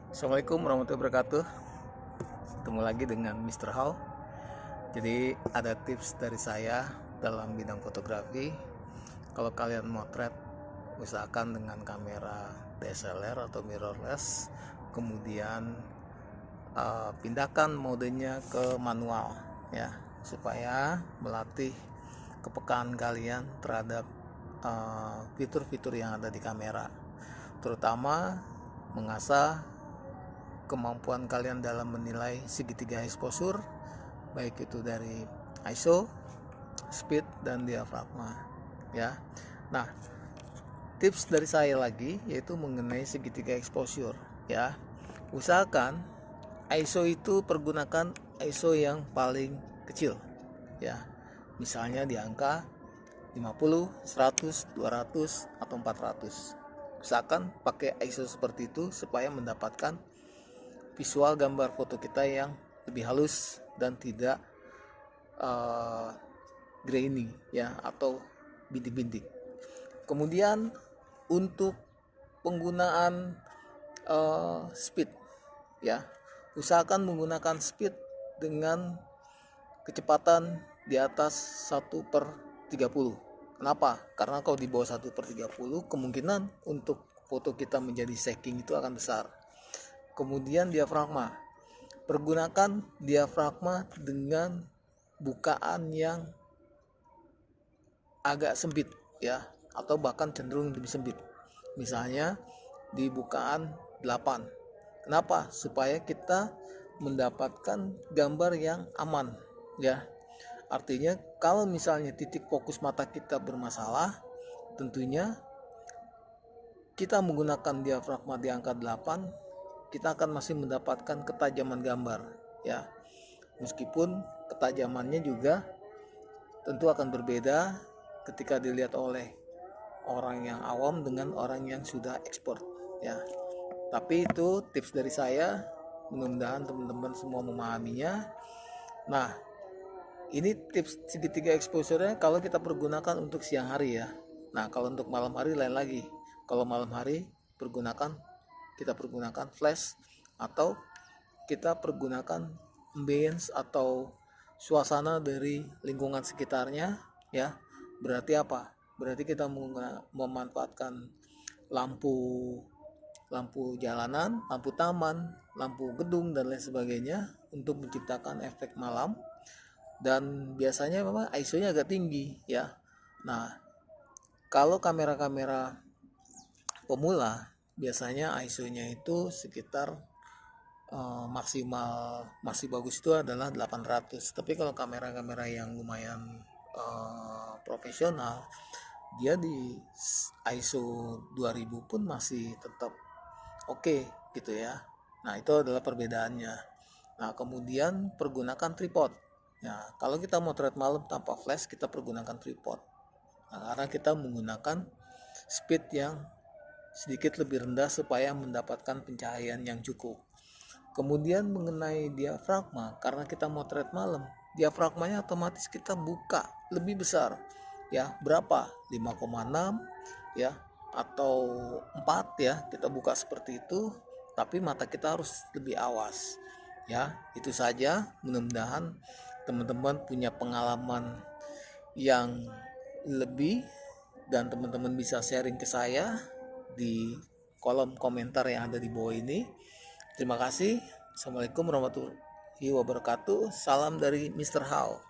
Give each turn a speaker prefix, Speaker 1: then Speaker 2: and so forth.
Speaker 1: Assalamualaikum warahmatullahi wabarakatuh. Ketemu lagi dengan Mr. Hao. Jadi ada tips dari saya dalam bidang fotografi. Kalau kalian motret, usahakan dengan kamera DSLR atau mirrorless. Kemudian pindahkan modenya ke manual ya, supaya melatih kepekaan kalian terhadap fitur-fitur yang ada di kamera, terutama mengasah kemampuan kalian dalam menilai segitiga exposure, baik itu dari ISO, speed, dan diafragma ya. Nah, tips dari saya lagi yaitu mengenai segitiga exposure ya. Usahakan ISO itu pergunakan ISO yang paling kecil ya. Misalnya di angka 50, 100, 200 atau 400. Usahakan pakai ISO seperti itu supaya mendapatkan visual gambar foto kita yang lebih halus dan tidak grainy ya, atau bintik-bintik. Kemudian untuk penggunaan speed ya, usahakan menggunakan speed dengan kecepatan di atas 1/30. Kenapa? Karena kalau di bawah 1/30 kemungkinan untuk foto kita menjadi shaking itu akan besar. Kemudian diafragma, pergunakan diafragma dengan bukaan yang agak sempit ya, atau bahkan cenderung lebih sempit. Misalnya di bukaan 8. Kenapa? Supaya kita mendapatkan gambar yang aman ya. Artinya kalau misalnya titik fokus mata kita bermasalah, tentunya kita menggunakan diafragma di angka 8, kita akan masih mendapatkan ketajaman gambar ya. Meskipun ketajamannya juga tentu akan berbeda ketika dilihat oleh orang yang awam dengan orang yang sudah expert ya. Tapi itu tips dari saya, mudah-mudahan teman-teman semua memahaminya. Nah, ini tips segitiga exposure-nya kalau kita pergunakan untuk siang hari ya. Nah, kalau untuk malam hari lain lagi. Kalau malam hari kita pergunakan flash, atau kita pergunakan ambience atau suasana dari lingkungan sekitarnya ya. Berarti apa? Berarti kita memanfaatkan lampu jalanan, lampu taman, lampu gedung, dan lain sebagainya untuk menciptakan efek malam. Dan biasanya memang ISO-nya agak tinggi ya. Nah, kalau kamera-kamera pemula biasanya ISO-nya itu sekitar maksimal masih bagus itu adalah 800. Tapi kalau kamera-kamera yang lumayan profesional, dia di ISO 2000 pun masih tetap oke gitu ya. Nah, itu adalah perbedaannya. Nah, kemudian pergunakan tripod. Nah, kalau kita mau motret malam tanpa flash, kita pergunakan tripod. Nah, karena kita menggunakan speed yang sedikit lebih rendah supaya mendapatkan pencahayaan yang cukup. Kemudian mengenai diafragma, karena kita motret malam, diafragmanya otomatis kita buka lebih besar ya. Berapa? 5,6 ya, atau 4 ya, kita buka seperti itu. Tapi mata kita harus lebih awas ya. Itu saja, mudah-mudahan teman-teman punya pengalaman yang lebih dan teman-teman bisa sharing ke saya di kolom komentar yang ada di bawah ini. Terima kasih. Assalamualaikum warahmatullahi wabarakatuh. Salam dari Mr. Hao.